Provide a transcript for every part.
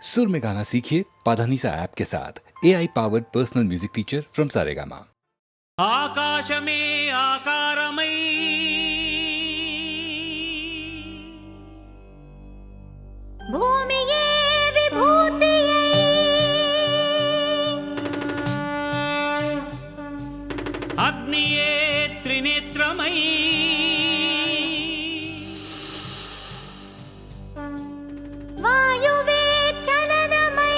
सुर में गाना सीखिए पाधानीसा ऐप के साथ। AI powered personal music teacher from Saregama. ఆకాశమే ఆకారమై భూమియే విభూతియై అగ్నియే త్రినేత్రమై వాయువే చలనమై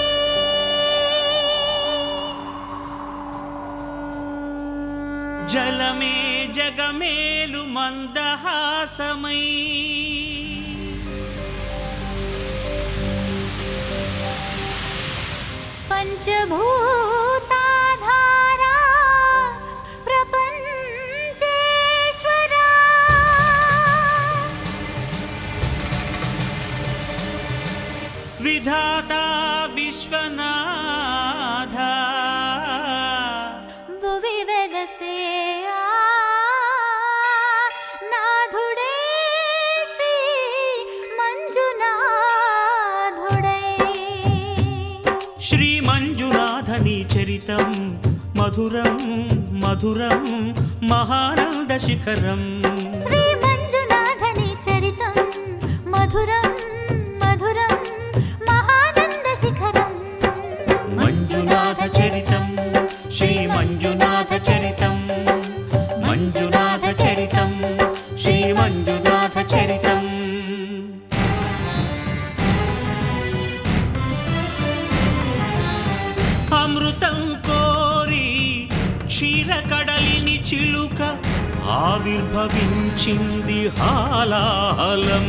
జలమే జగమేలు మందహాసమై పంచభూతాధారా ప్రపంచేశ్వరా విధాత విశ్వనాథ భువి వెలసే నాథుడే శ్రీ మంజునాథుడై శ్రీ మంజునాథని చరితం మధురం మధురం మహానంద శిఖరం శ్రీ మంజునాథని చరితం మధురం మధురం మహానంద శిఖరం మంజునాథ చరితం శ్రీ మంజునాథ చరితం మంజునాథ చరితం శ్రీ మంజునాథ చరితం అమృతం కోరి క్షీరకడలిని చిలుక ఆవిర్భవించింది హాలాహలం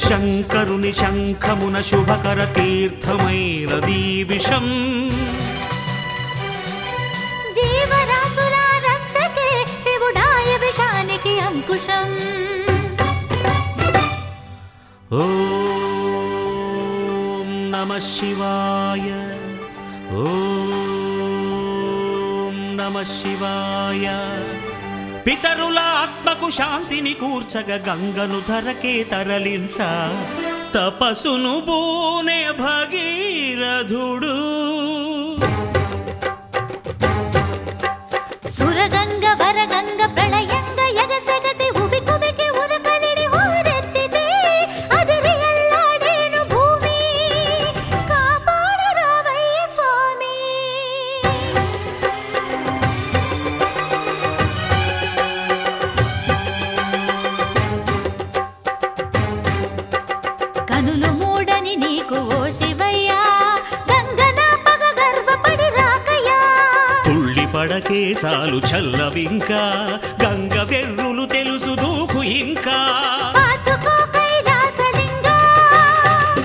శంకరుని శంఖమున శుభకర తీర్థమైనదీ విషం జీవరాశుల రక్షకే శివుడాయ విషానికి అంకుశం ఓం నమః శివాయ ఓం నమః శివాయ పితరుల ఆత్మకు శాంతిని కూర్చగ గంగను ధరకే తరలించ తపసును బూనే భగీరథుడు సురగంగ వరగంగ ప్రళయంగ ఎగసెగసి ఉబి కుబికి ఉరకలిడి హోరెత్తితే అదిరి ఎల్లాడేను భూమి కాపాడు రావయ్య స్వామి కనులు మూడని నీకు ఓ శివయ్యా గంగన పగ గర్వపడి రాకయ్యా తుళ్ళి పడకే చాలు చల్లవింకా గంగ వెర్రులు తెలుసు దూకు ఇంకా పాతుకో కైలాసలింగా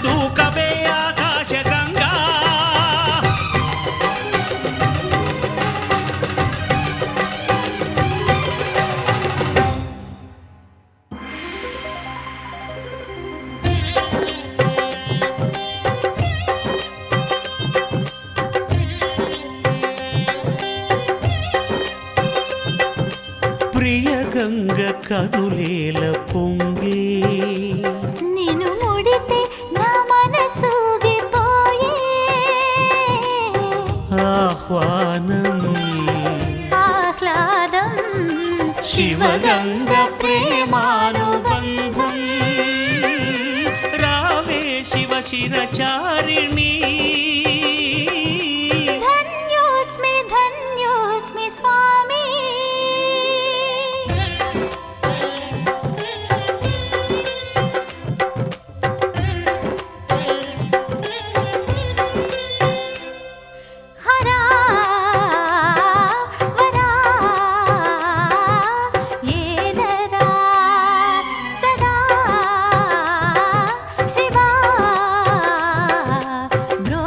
దూకవే ఆకాశ గంగా ప్రియ గంగ కనులేల పొంగే నిన్ను ముడితే నా మనసూగిపోయే ఆహ్వానం ఆహ్లాదం శివగంగ ప్రేమానుబంధం రావే శివ శిరచారిణి ధన్యోస్మి ధన్యోస్మి స్వామి హరా వరా ఏదరా సదా శివా బ్రో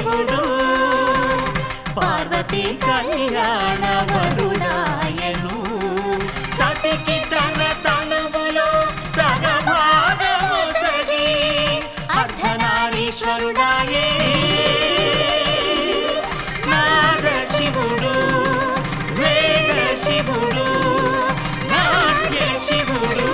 శివుడు పార్వతీ కళ్యాణ వరుడాయను సతికి తన తనువులో సగభాగము సగి అర్ధనారీశ్వరుడాయే నాద శివుడు వేద శివుడు నాట్య శివుడు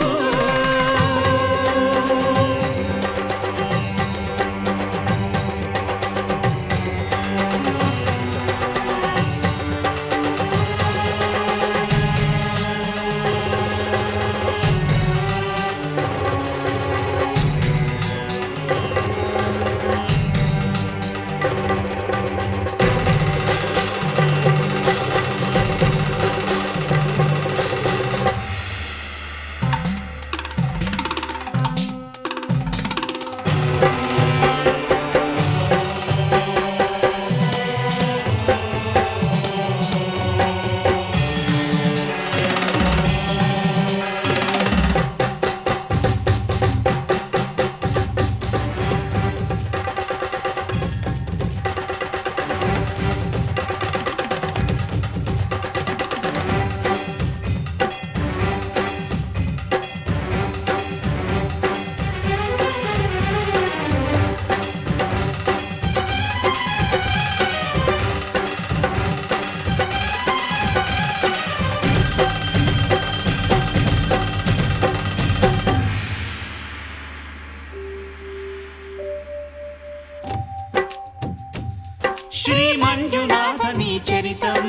శ్రీ మంజునాథని చరితం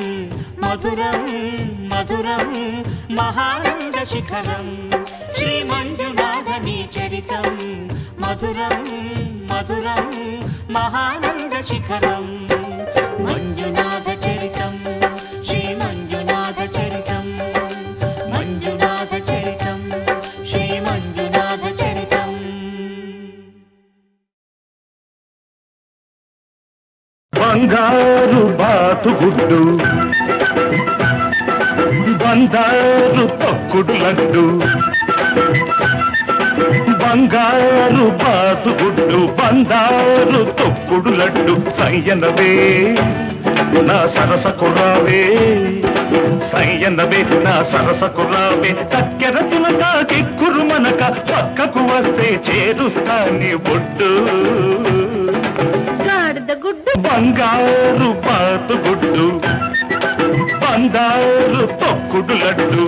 మధురం మధురం మహానంద శిఖరం శ్రీ మంజునాథని చరితం మధురం మధురం మహానంద శిఖరం మంజునాథ చరితం శ్రీ మంజునాథ చరితం మంజునాథ చరితం శ్రీ మంజునాథ చరితం బంగారు బాతుగుడ్డు బంగారు తొక్కుడు లడ్డు బంగారు బాతుగుడ్డు బంగారు తొక్కుడు లడ్డు సయ్యనవే నా సరస కురావే సయ్యనవే నా సరస కురావే కక్కెర తునక కిక్కురు మనక పక్కకు వస్తే చేరుస్తాని బొడ్డు బంగారు బాతుగుడ్డు బంగారు తొక్కుడు లడ్డు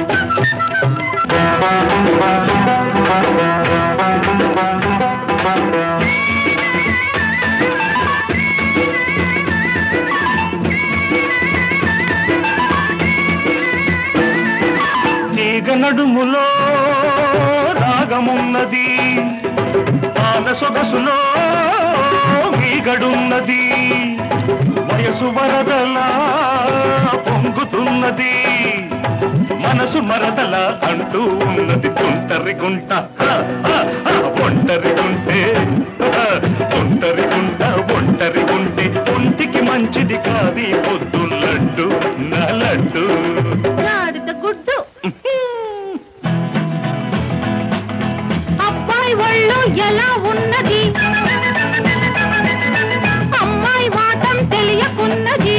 తీగ నడుములో రాగమున్నది పాల సొగసులో గడున్నది వయసు వరదలా పొంగుతున్నది మనసు మరదల అంటూ ఉన్నది తుంటరి గుంట ఒంటరి గుంటే ఒంటరి గుంట ఒంటరి గుంటే ఒంటికి మంచిది కాది పొద్దు లడ్డు నా లడ్డు గుడ్డు అబ్బాయి ఒళ్ళు ఎలా ఉన్నది అమ్మాయి వాటం తెలియకున్నది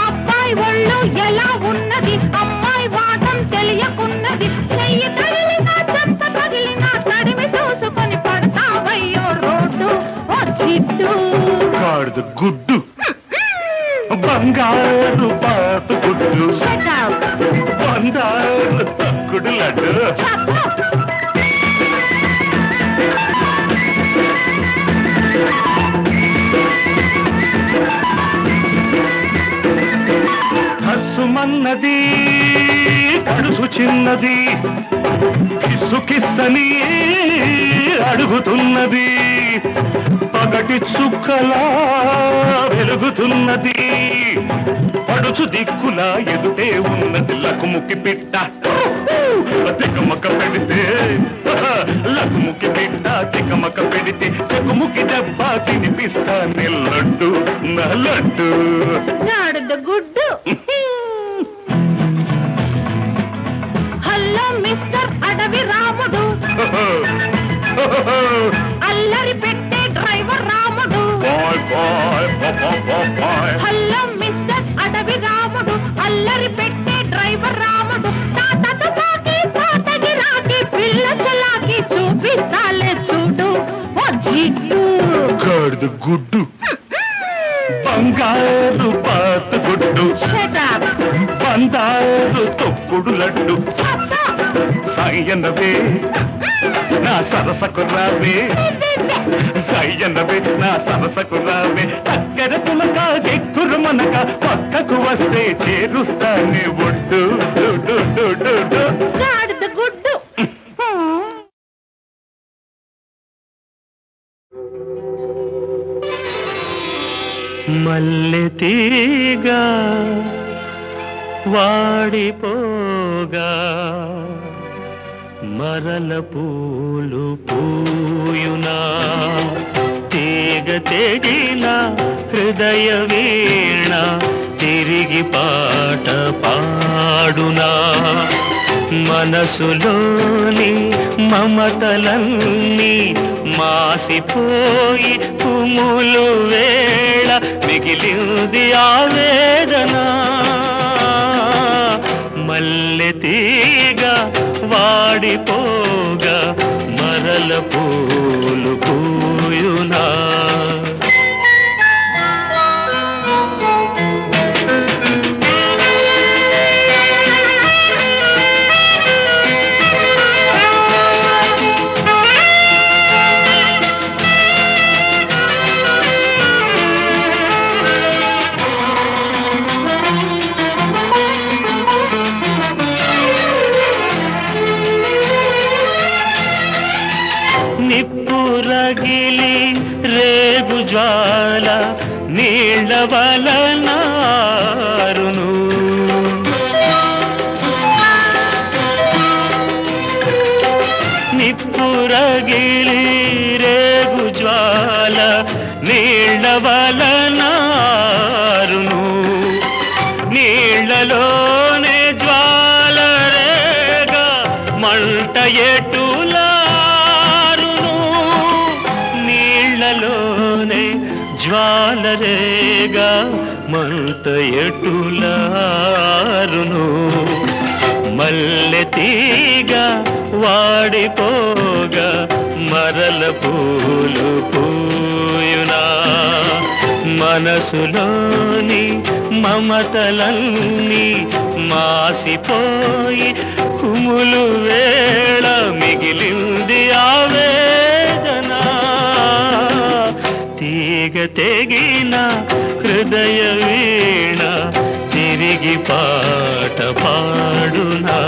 అబ్బాయి ఒళ్ళు ఎలా ఉన్నది అమ్మాయి వాటం తెలియకున్నది చెయ్యి తగిలినా చెత్త తగిలినా తడిమి చూసుకొని పడతావయ్యో రోడ్డు ఓ చిట్టు గాడిద గుడ్డు బంగారు బాతు గుడ్డు బంగారు తక్కుడు లడ్డు హస్సుమన్నది కడుసు చిన్నది కిస్సు కిస్సని అడుగుతున్నది పగటి చుక్కలా వెలుగుతున్నది పడుచు దిక్కులా ఎదుటే ఉన్నది లకుముకి పిట్ట తికమక పెడితే లకుముకి పిట్ట తికమక పెడితే చెకుముకి దెబ్బ తినిపిస్తా లడ్డు నా లడ్డు గుడ్డు హలో మిస్టర్ అడవి రాముడు అల్లరి పెట్టే డ్రైవర్ రాముడు హలో మిస్టర్ అడవి రాముడు, అల్లరి పెట్టే డ్రైవర్ రాముడు, తాతతో పాకి తాతకి రాకి పిల్ల చలాకి చూపిస్తాలే చూడు ఓ జిడ్డు. గాడిద గుడ్డు బంగారు పాత గుడ్డు Shut up. బంగారు తొక్కుడు లడ్డు సయ్యన్నవే నా సరసకు రావే సయ్యన్నవే నా సరసకు రావే చక్కెర పులక దిక్కురు మనక పక్కకు వస్తే చేరుస్తానే ఒడ్డు గాడిద గుడ్డు. మల్లె తీగ వాడిపోగా మరల పూలు పూయునా తీగ తెగిన హృదయ వీణ తిరిగి పాట పాడునా మనసులోని మమతలన్నీ మాసిపోయి కుములు వేళ మిగిలింది ఆవేదన మల్లె తీగ వాడిపోగా మరల పూలు పూయునా నిప్పురగిలి రేగు జ్వాల నీళ్ళ వలనారును నిప్పురగిలి రేగు జ్వాల నీళ్ళ వలనారును నీళ్ళలోనే జ్వాల రేగా మంట ఎటులా జ్వాలరేగా మంట ఎటులారును మల్లె తీగ వాడిపోగా మరల పూలు పూయునా మనసులోని మమతలన్నీ మాసిపోయి కుములు వేళ మిగిలింది ఆవేదన తీగ తెగిన హృదయ వీణ తిరిగి పాట పాడునా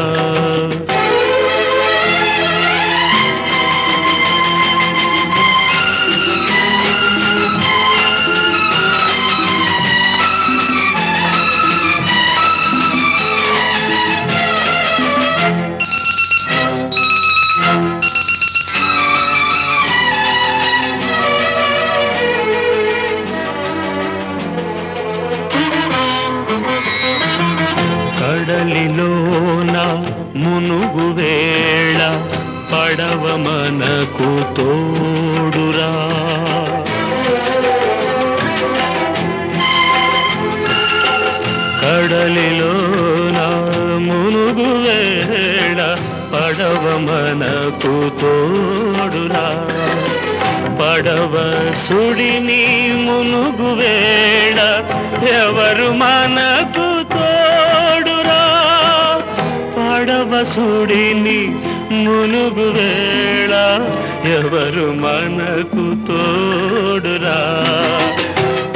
కడలిలోన మునుగు వేళ పడవ మనకు తోడురా కడలిలోన మునుగు వేళ పడవ మనకు తోడురా పడవ సుడిని మునుగు వేళ ఎవరు మనకు పడవ సుడిని మునుగు వేళ ఎవరు మనకు తోడురా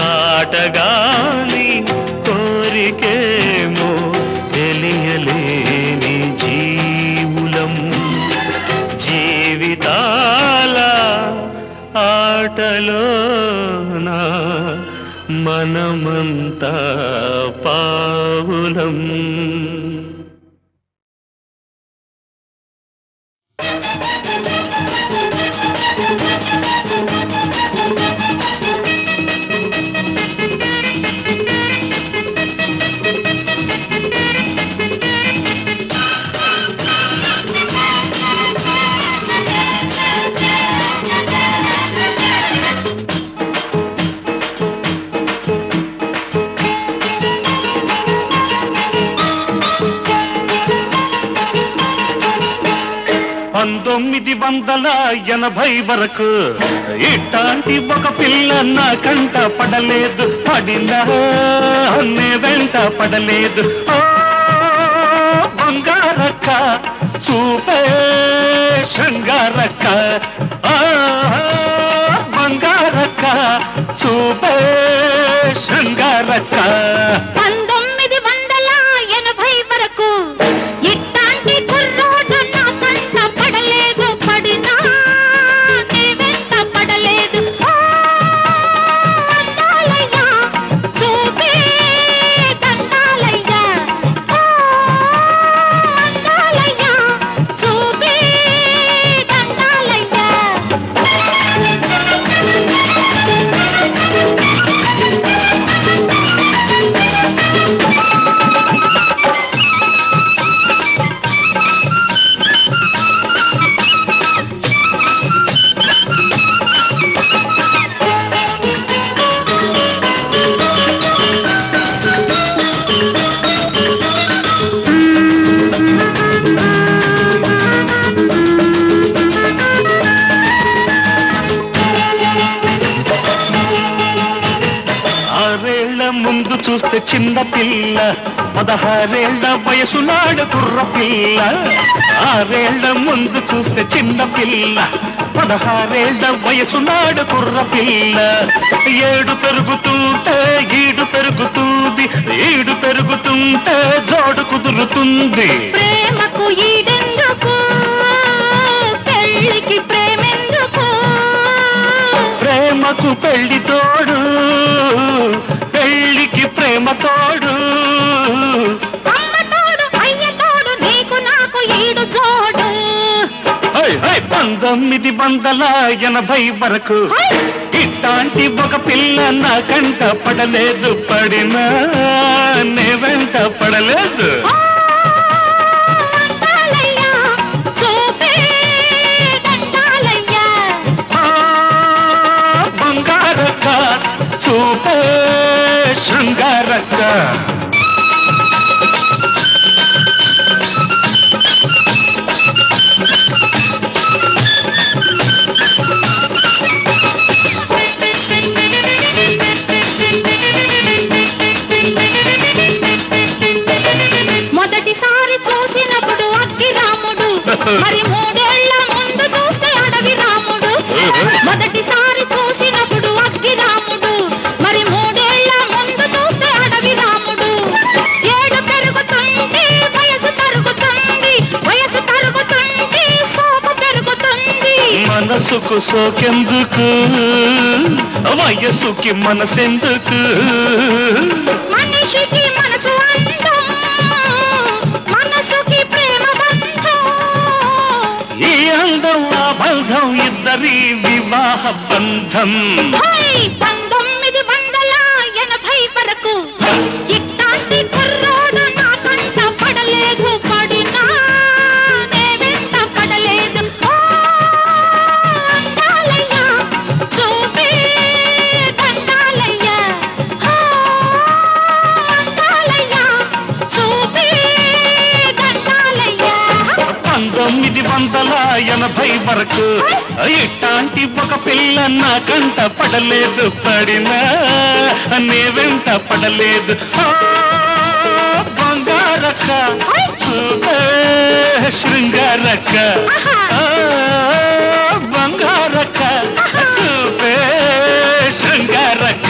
ఆటగాని కోరికేమో తెలియలేని జీవులం జీవితాల ఆటలోనా మనమంతా పావులం 1980 వరకు ఇట్లాంటి ఒక పిల్ల నా కంట పడలేదు, పడినా నే వెంట పడలేదు. ఓ బంగారక్క చూపే శృంగారక్క, బంగారక్క చూపే శృంగారక్క. 1980 వరకు ఇట్లాంటి కుర్రోడు నా కంట పడలేదు, పడినా నీ వెంట పడలేదు. ఓ అందాలయ్యా చూపే దండాలయ్యా, ఓ అందాలయ్యా చూపే దండాలయ్యా. ఆరేళ్ల ముందు చూస్తే చిన్న పిల్ల, 16 వయసు నాడు కుర్ర పిల్ల. ఆరేళ్ల ముందు చూస్తే చిన్న పిల్ల, 16 వయసు నాడు కుర్ర పిల్ల. ఏడు పెరుగుతుంటే ఈడు పెరుగుతుంది, ఈడు పెరుగుతుంటే జోడు కుదురుతుంది. ప్రేమకు ఈడెందుకు, పెళ్ళికి ప్రేమెందుకు. ప్రేమకు పెళ్లి తోడు, పెళ్లికి ప్రేమ తోడు. అమ్మ తోడు అయ్య తోడు నీకు నాకు ఈడు జోడు. 1980 వరకు ఇట్లాంటి ఒక పిల్ల నా కంట పడలేదు, పడినా నే వెంట పడలేదు. ఓ అందాలయ్యా చూపే దండాలయ్యా, బంగారక్క చూపే శృంగారక్క. మొదటిసారి చూసినప్పుడు అగ్గి రాముడు, మరి 3 ఏళ్ల ముందు చూస్తే అడవి రాముడు. మొదటిసారి చూసినప్పుడు అగ్గి రాముడు, మరి 3 ఏళ్ల ముందు చూస్తే అడవి రాముడు. ఏడు పెరుగుతుంది వయసు తరుగుతుంది, వయసు తరుగుతుంది సోపు పెరుగుతుంది. మనసుకు సోకెందుకు, వయసుకి మనసెందుకు. మనిషికి మనసు అందం, మనసుకి ప్రేమ బంధం. ఈ అందం ఆ బంధం ఇద్దరి వివాహ బంధం. 1980 వరకు ఇట్లాంటి కుర్రోడు నా కంట పడలేదు, పడినా నే వెంట పడలేదు. ఓ అందాలయ్యా చూపే దండాలయ్యా, ఓ అందాలయ్యా చూపే దండాలయ్యా. 1980 వరకు ఇట్లాంటి ఒక పిల్ల నా కంట పడలేదు, పడినా నే వెంట పడలేదు. బంగారక్క చూపే శృంగారక్క, బంగారక్క చూపే శృంగారక్క.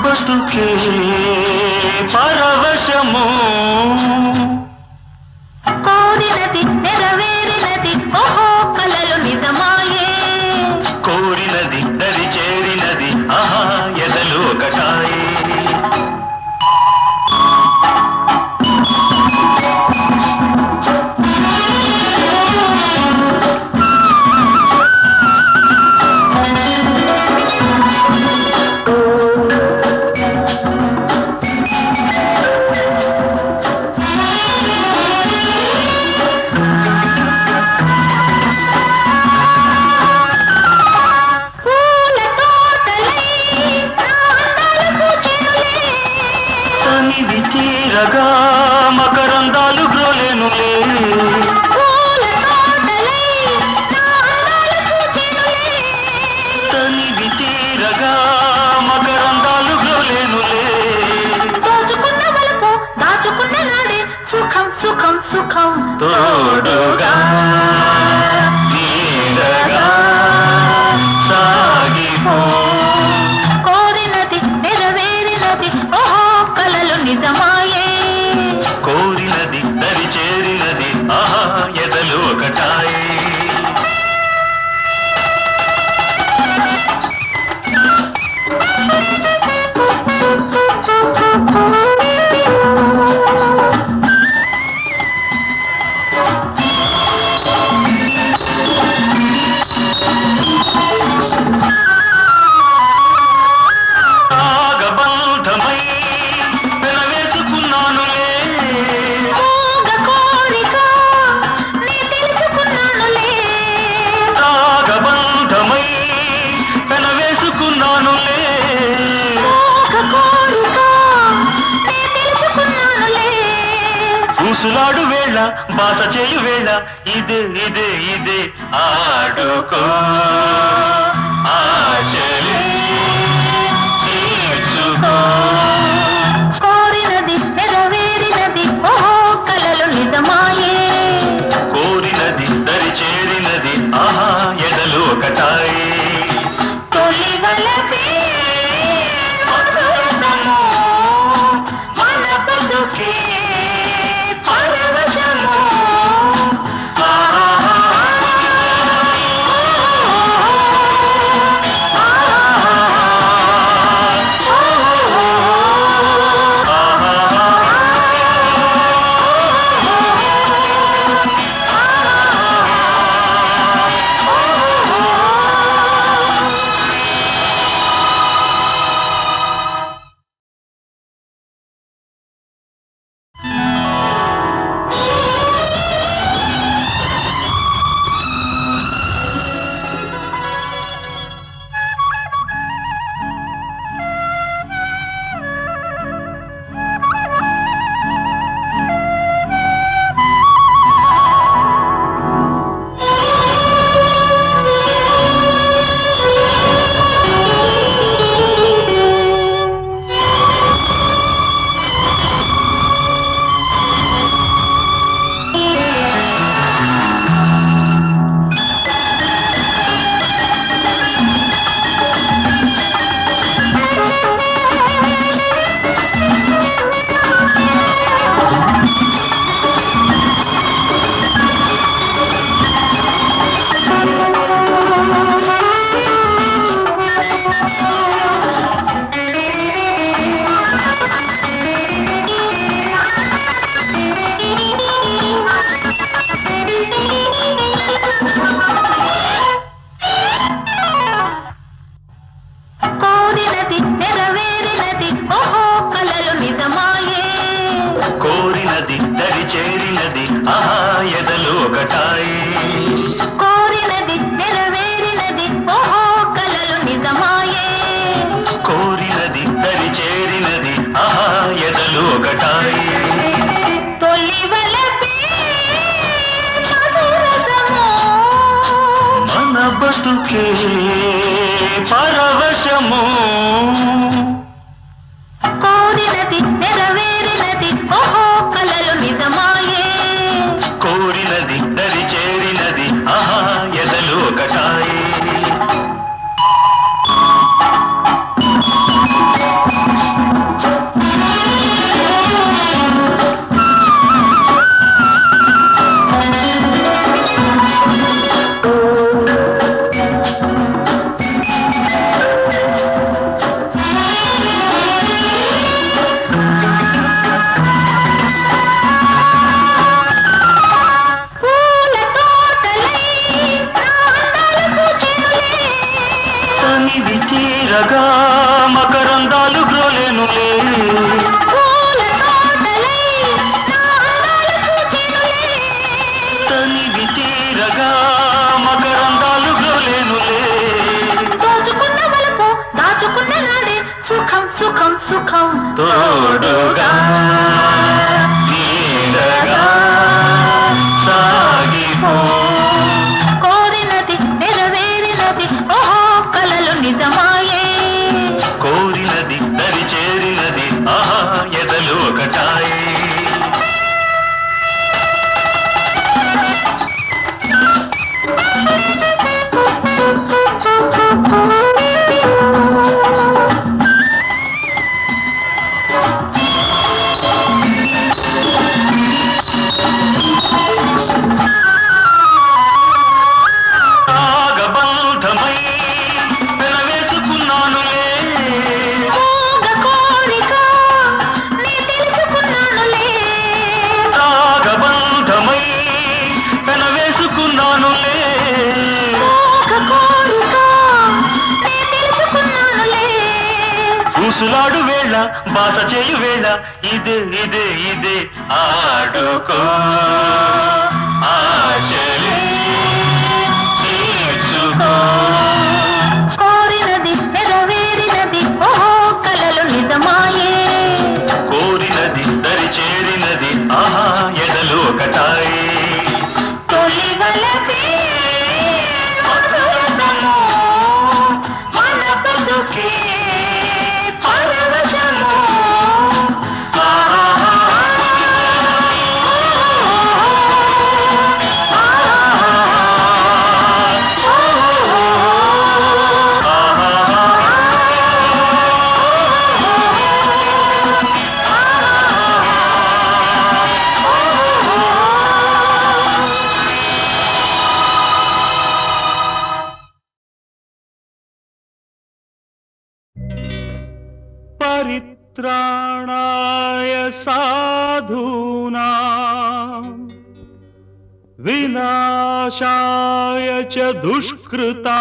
బతుకే పరవశము కోరినది నెరవేరినది ఓహో కలలు నిజమాయే కోరినది దరి చేరినది ఆహా ఎదలు ఒకటాయే తనివి తీరగా మకరందాలు గ్రోలేనులే తనివి తీరగా మకరందాలు గ్రోలేనులే దోచుకున్న వలపు దాచుకున్న నాడే సుఖం సుఖం సుఖం తోడుగా నీడగా సాగిపో కోరినది నెరవేరినది ఓహో కలలు నిజమాయే కోరినది దరి చేరినది ఆహా ఎదలు ఒకటాయే రాగబంధమై పెనవేసుకున్నానులే మోగ కోరిక నీ తెలుసుకున్నానులే రాగబంధమై పెనవేసుకున్నానులే మోగ కోరిక నీ తెలుసుకున్నానులే ఊసులాడు వేళ బాస చేయు వేళ ఇదే ఇదే ఇదే ఆడుకో ఆశలే తీర్చుకో కోరినది నెరవేరినది ఓహో కలలు నిజమాయే కోరినది దరి చేరినది ఆహా ఎదలు ఒకటాయే తొలి వలపే మధురతము మన బతుకే పరవశము బతుకే పరవశము కోరినది నెరవేరినది ఓహో కలలు నిజమాయే కోరినది దరి చేరినది ఆహా ఎదలు ఒకటాయే సుఖం తోడుగా నీడగా సాగిపో కోరినది నెరవేరినది ఓహో కలలు నిజమాయే కోరినది దరి చేరినది ఆహా ఎదలు ఒకటాయి రాగబంధమై పెనవేసుకున్నానులే మోగ కోరిక నీ తెలుసుకున్నానులే రాగబంధమై పెనవేసుకున్నానులే మోగ కోరిక నీ తెలుసుకున్నానులే ఊసులాడు వేళ బాస చేయు వేళ ఇదే ఇదే ఇదే ఆడుకో ఆశలే తీర్చుకో కోరినది నెరవేరినది ఓహో కలలు నిజమాయే కోరినది దరి చేరినది ఆహా ఎదలు ఒకటాయి తొలి వలపే మధురతము మన బతుకే పరవశము परित्राणाय साधूनां विनाशाय च दुष्कृतां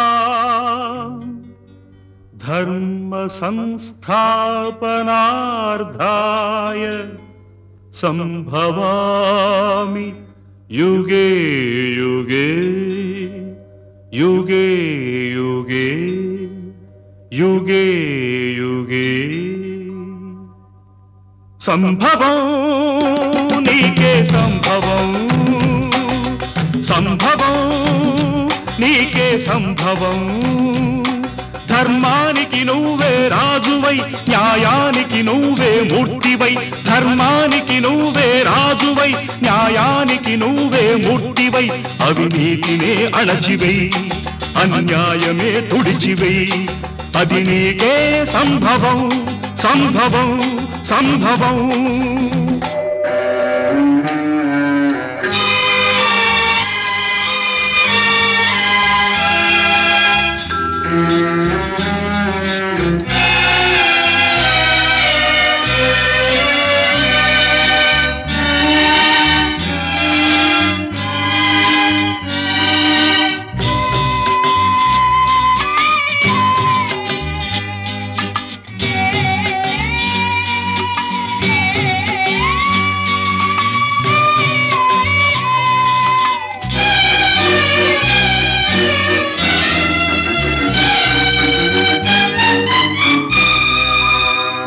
धर्म संस्थापनार्थाय संभवामि युगे युगे युगे युगे युगे युगे సంభవం నీకే సంభవం సంభవం నీకే సంభవం ధర్మానికి నువ్వే రాజువై న్యాయానికి నువ్వే మూర్తివై ధర్మానికి నువ్వే రాజువై న్యాయానికి నువ్వే మూర్తివై అవినీతినే అణచివై అన్యాయమే తుడిచివై అది నీకే సంభవం సంభవం సంభవం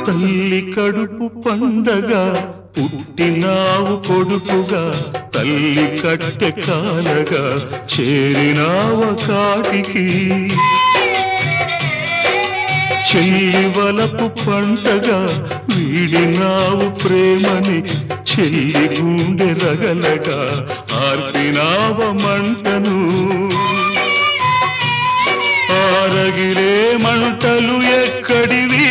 తల్లి కడుపు పండగ పుట్టినావు కొడుకుగా తల్లి కట్టె కాలగా చేరినావ కాటికి చెల్లి వలపు పంటగా వీడినావు ప్రేమని చెల్లి గుండె రగలగా ఆర్పినావ మంటను ఆరగిలే మంటలు ఎక్కడివి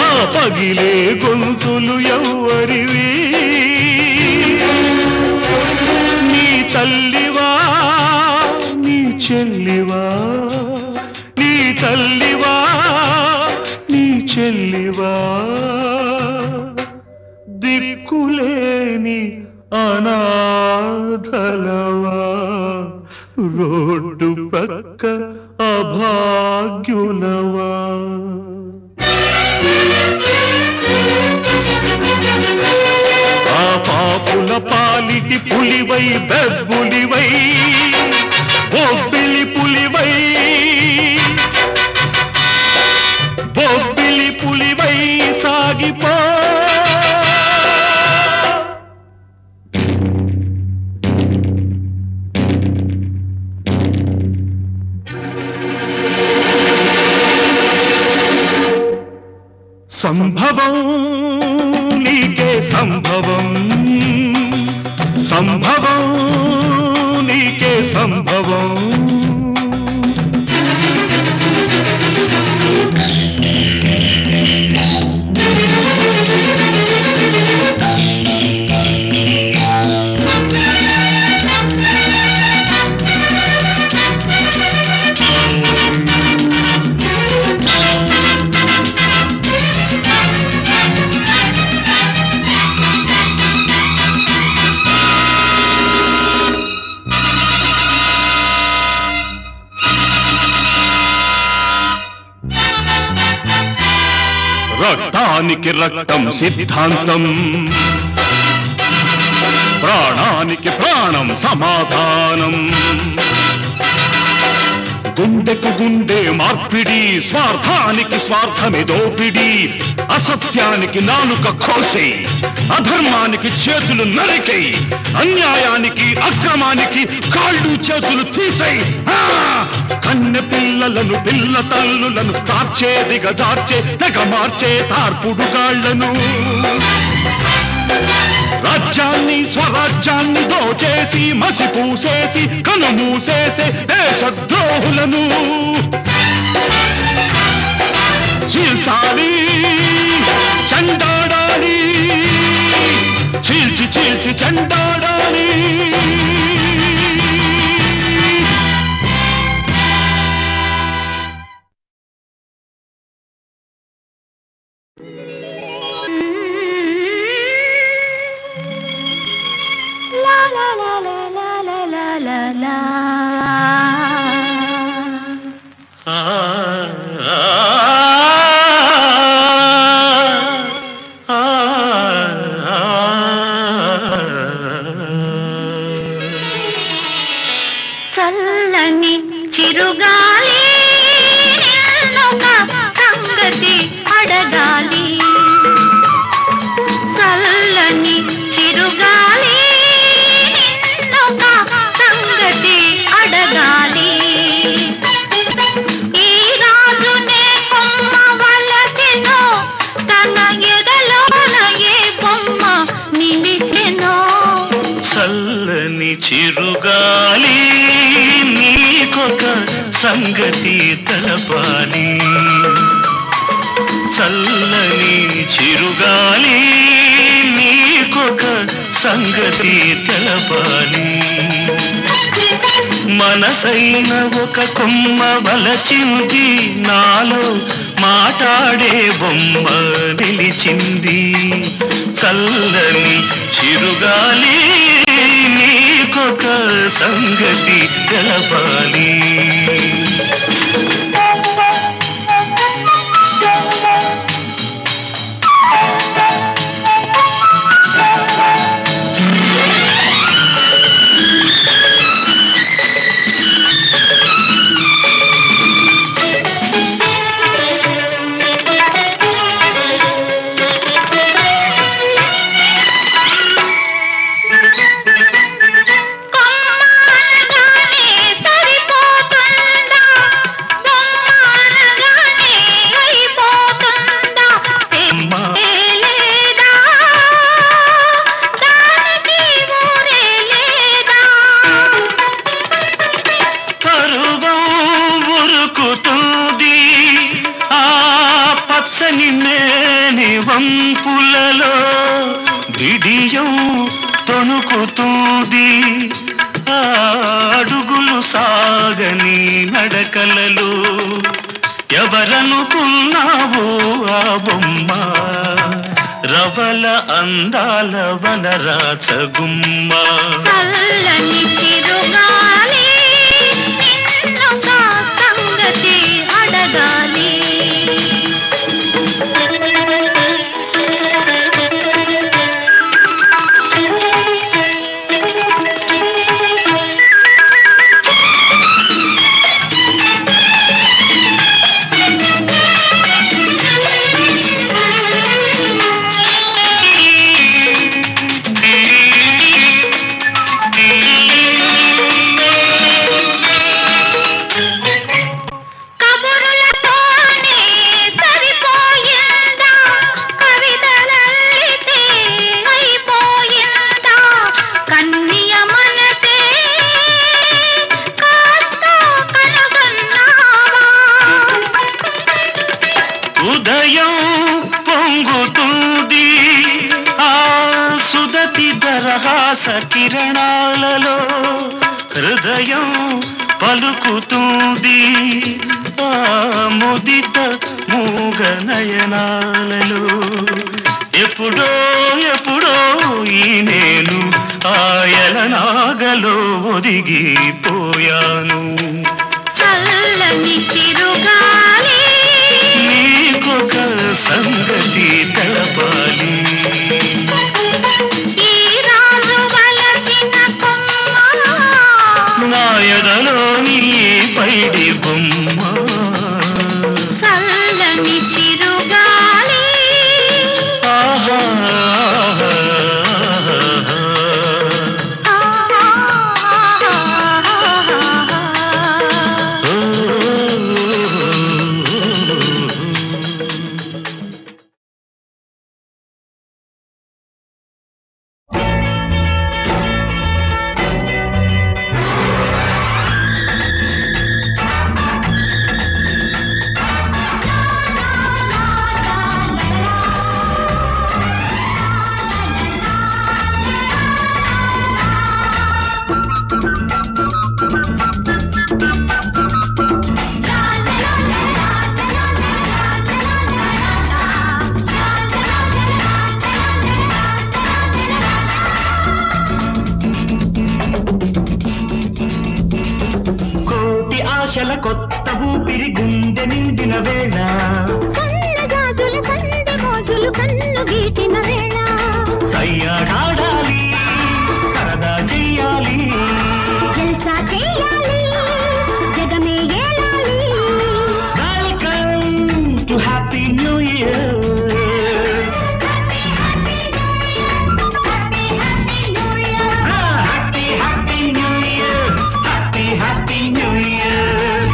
ఆ పగిలే గొంతులు ఎవ్వరివి నీ తల్లివా నీ చెల్లివా నీ తల్లివా నీ చెల్లివా దిక్కులేని అనాథలవా రోడ్డు పక్క అభాగ్యులవా ఆ పాపుల పాలిటి పులివై బెబ్బులివై ఓ పిలి పులివై సంభవం నీకే సంభవం, సంభవం నీకే సంభవం. రక్తానికి రక్తం సిద్ధాంతం, ప్రాణానికి ప్రాణం సమాధానం. గుండెకు గుండె మార్పిడి, స్వార్థానికి స్వార్థమే దోపిడి. అసత్యానికి నాలుక కోసే, అధర్మానికి చేతులు నరికై, అన్యాయానికి అక్రమానికి కాళ్ళు చేతులు తీసై. కన్నె పిల్లలను పిల్ల తల్లులను తార్చే దిగజార్చే తెగ మార్చే తార్పుడు గాళ్లను, రాజ్యాన్ని స్వరాజ్యాన్ని దోచేసి మసిపూసేసి కనుమూసేసే దేశద్రోహులను చీల్చాలి, చండాడాలి, చీల్చి చీల్చి చండాడాలి. చల్లని చిరుగాలి సంగతి అడగాలి, చల్లని చిరుగాలి సంగతి అడగాలి. ఈ రాజునే కొమ్మ వలసెనో, తన ఎదలోన ఏ బొమ్మ నిలిచెనో. చల్లని చిరుగాలి నీకొక సంగతి తెలపాలి, చల్లని చిరుగాలి నీకొక సంగతి తెలపాలి. మనసైన ఒక కొమ్మ వలచింది, నాలో మాట్లాడే బొమ్మ నిలిచింది. చల్లని చిరుగాలి నీకొక సంగతి తెలపాలి. వంపులలో బిడియం తొణుకుతుంది, అడుగులు సాగని నడకలలో ఎవరనుకున్నావో ఆ బొమ్మ, రవల అందాల వనరాచగుమ్మ. చల్లని చిరుగాలి నిన్నొక సంగతి అడగాలి. ఉదయం పొంగుతుంది ఆ సుదతి దరహాస కిరణాలలో హృదయం పలుకుతుంది ఆ ముదిత మూగ నయనాలలో ఎప్పుడో ఎప్పుడో ఈ నేను ఆయల నాగలో ఒదిగిపోయాను చల్లని చిరుగాలి నీకొక సంగతి తెలపాలి ఈ రాజు వలసిన కొమ్మ నాయదలో నీ పైడి బొమ్మ చల్లని చిరుగాలి ఆహా కోటి ఆశల కొత్త ఊపిరి గుండె నిండిన వేళ సన్నగాజుల సందె మోజులు కన్ను గీటిన వేళ సయ్యాడాడాలి సరదా చెయ్యాలి జల్సా చేయాలి జగమే ఏలాలి welcome to happy new year happy happy new year happy happy new year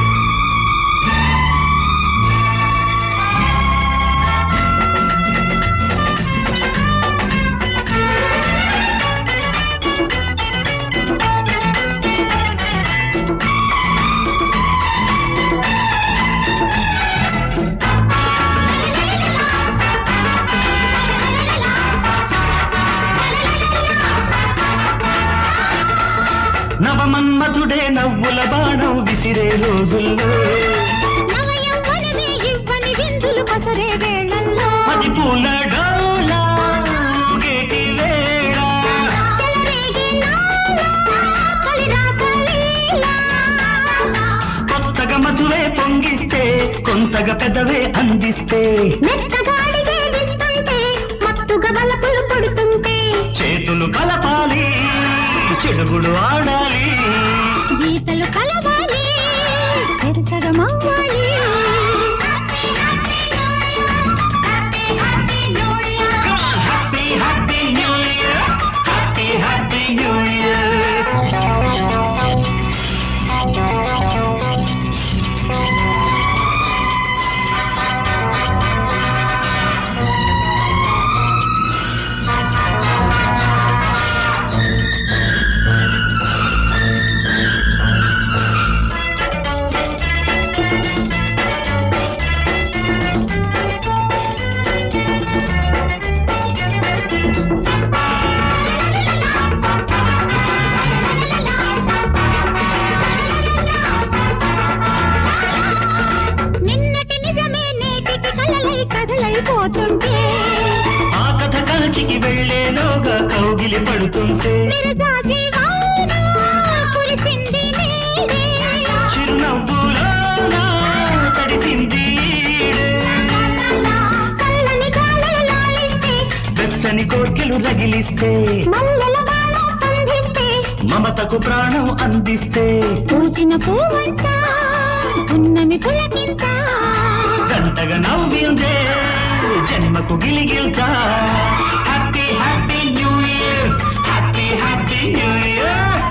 నవమన్మధుడే నవ్వుల బాణం విసిరే రోజుల్లో నవయౌవనమే ఇవ్వని విందులు పసరే వేళల్లో అది పూల డోలా ఊగేటి వేళ చెలరేగే నాలా కలిరాసలీలా కొత్తగా మధువే పొంగిస్తే కొంతగా పెదవే అందిస్తే మెత్తగాడి వేధిస్తుంటే మత్తుగా బలపులు పుడుతుంటే చేతులు కలపాలి చెడుగుడు ఆడాలి గీతలు కలవాలి చెరసగమవ్వాలి happy happy new year happy happy new year నిన్నటి నిజమే నేటికి కలలై కదలైపోతుంటే ఆ కథ కంచికి వెళ్ళేలోగా కౌగిలి పడుతుంటే విరజాజి వాన కురిసింది నేడే చిరునవ్వులోనా తడిసింది ఈడే. చల్లని గాలులు లాలిస్తే వెచ్చని కోర్కెలు రగిలిస్తే మల్లెల బాణం సంధిస్తే మమతకు ప్రాణం అందిస్తే పూచిన పువ్వంట పున్నమి పులకింత జంటగా నవ్విందే జన్మకు గిలిగిల్తా happy happy new year happy happy new year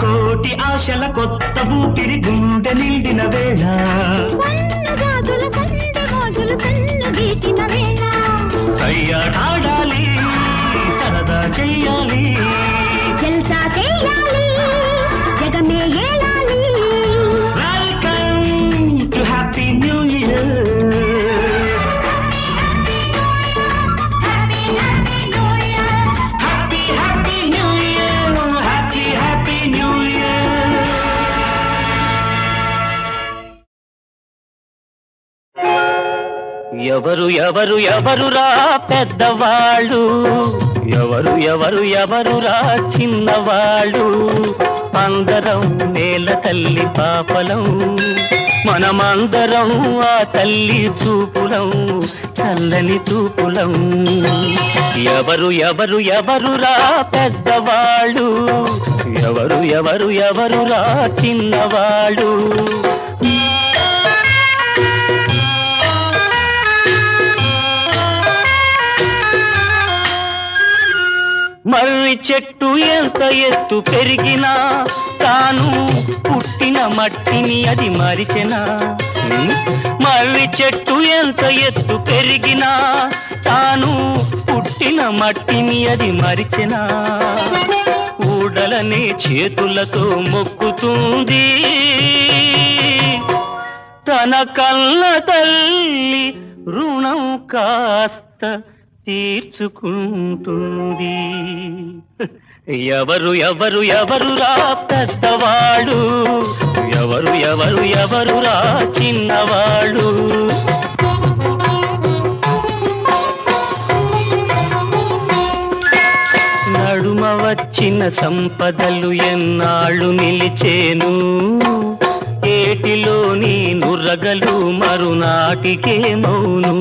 కోటి ఆశల కొత్త ఊపిరి గుండె నిండిన వేళ సన్నగాజుల సందె మోజులు కన్ను గీటిన వేళ సయ్యాడాడాలి సరదా చెయ్యాలి జల్సా చేయాలి జగమే ఏలాలి వెల్కమ్ ఎవరు ఎవరు ఎవరురా పెద్దవాళ్ళు, ఎవరు ఎవరు ఎవరురా చిన్నవాళ్ళు, అందరం నేల తల్లి పాపలం, మనమందరం ఆ తల్లి చూపులం, చల్లని చూపులం. ఎవరు ఎవరు ఎవరురా పెద్దవాళ్ళు, ఎవరు ఎవరు ఎవరురా చిన్నవాళ్ళు. మర్రి చెట్టు ఎంత ఎత్తు పెరిగినా తాను పుట్టిన మట్టిని అది మరిచెనా. మర్రి చెట్టు ఎంత ఎత్తు పెరిగినా తాను పుట్టిన మట్టిని అది మరిచెనా. ఊడలనే చేతులతో మొక్కుతుంది తన కన్న తల్లి రుణం కాస్త తీర్చుకుంటుంది. ఎవరు ఎవరు ఎవరురా పెద్దవాడు, ఎవరు ఎవరు ఎవరురా చిన్నవాడు. నడుమ వచ్చిన సంపదలు ఎన్నాళ్ళు నిలిచేను, ఏటిలోని నురగలు మరునాటికే మౌను.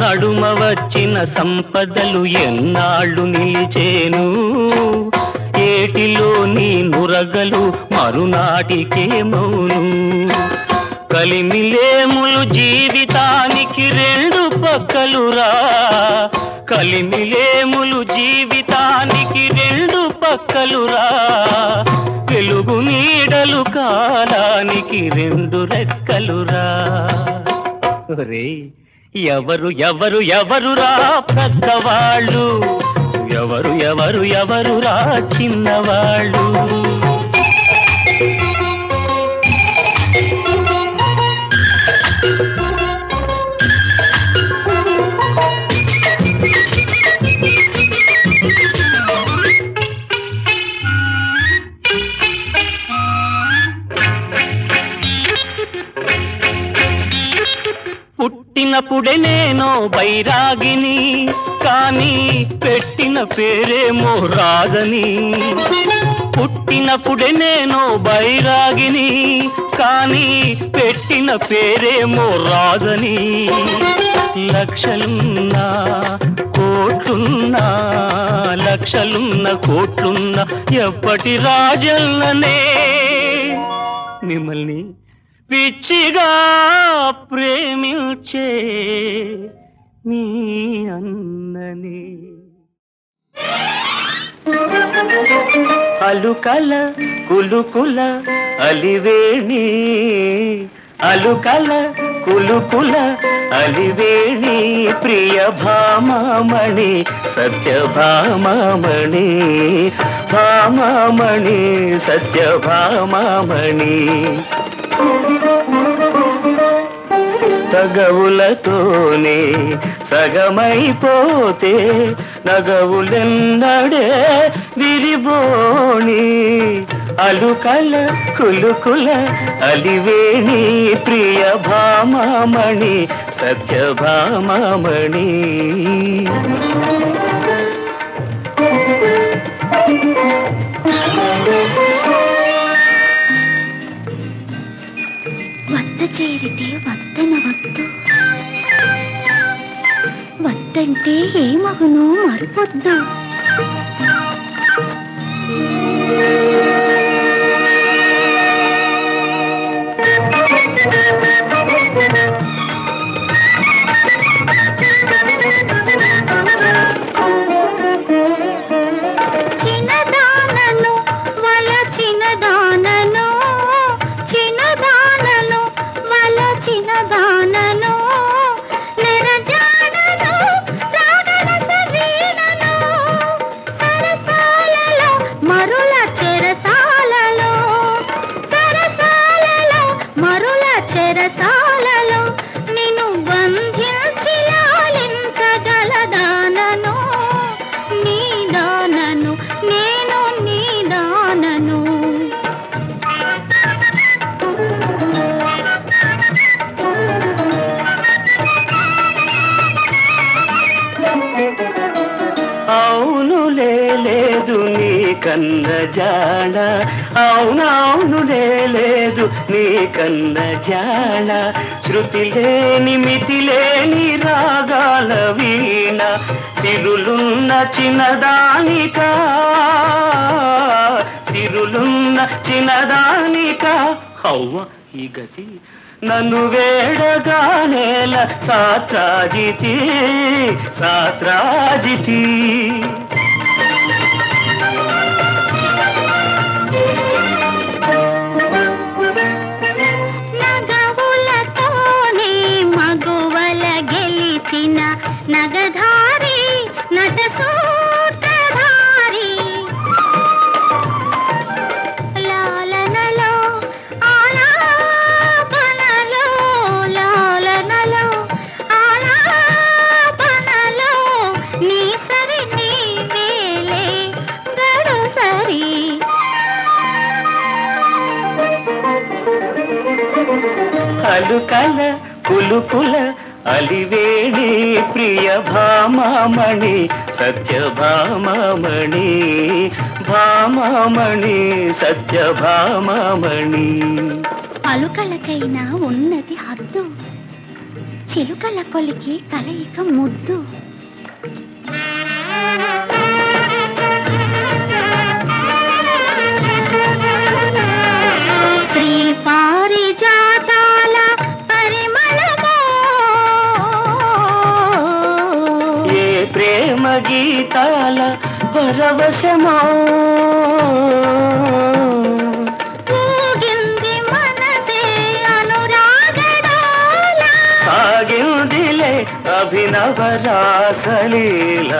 నడుమ వచ్చిన సంపదలు ఎన్నాళ్ళు నిలిచేను, ఏటిలోని నురగలు మరునాటికే మౌను. కలిమిలేములు జీవితానికి రెండు పక్కలురా, కలిమిలేములు జీవితానికి రెండు పక్కలురా, వెలుగు నీడలు కాలానికి రెండు రెక్కలురా. రే ఎవరు ఎవరు ఎవరురా పెద్దవాళ్ళు, ఎవరు ఎవరు ఎవరురా చిన్నవాళ్ళు. పుట్టినప్పుడే నేను బైరాగిని, కానీ పెట్టిన పేరేమో రాగని. పుట్టినప్పుడే నేను బైరాగిని, కానీ పెట్టిన పేరేమో రాగని. లక్షలున్నా కోట్లున్నా, లక్షలున్న కోట్లున్నా ఎప్పటి రాజల్లనే మిమ్మల్ని పిచ్చిగా ప్రేమించే మీ అన్నని. అలుకల కులుకుల అలివేణి, అలుకల కులుకుల అలివేణి, ప్రియ భామామణి సత్యభామామణి, భామామణి సత్యభామామణి. తగవులతోనే సగమైపోతే నగవులెన్నడే విరిబోణి. అలుకల కులుకుల అలివేణి, ప్రియ భామామణి సత్యభామామణి. వద్ద చేరితే వద్దన వద్దు, వద్దంటే ఏమగునో మరిపొద్దు. కన్న జాణ అవునవును లేదు నీ కన్న జాణ శృతి లేని మితి లేని రాగాల వీణ సిరులున్న చిన్నదానిక సిరులున్న చిన్నదానిక హవ్వ ఈ గతి నన్ను వేడగానేల సాత్రాజితి సాత్రాజితి నగవులతోనే మగువల గెలిచిన నగధారి నట సూత్రధారి లాలనలో ఆలాపనలో లాలనలో ఆలాపనలో నీ సరి నీ వేలే గడు సరి అలుకల కులుకుల అలివేణి ప్రియ భామామణి సత్యభామామణి భామామణి సత్యభామామణి అలుకలకైనా ఉన్నది హద్దు చిలుకల కొలికి కలయిక ముద్దు శ్రీ పారిజాతాల పరిమళమో ఏ ప్రేమ గీతాల పరవశమో ఊగింది మనసే అనురాగడాల సాగిందిలే అభినవ రాసలీల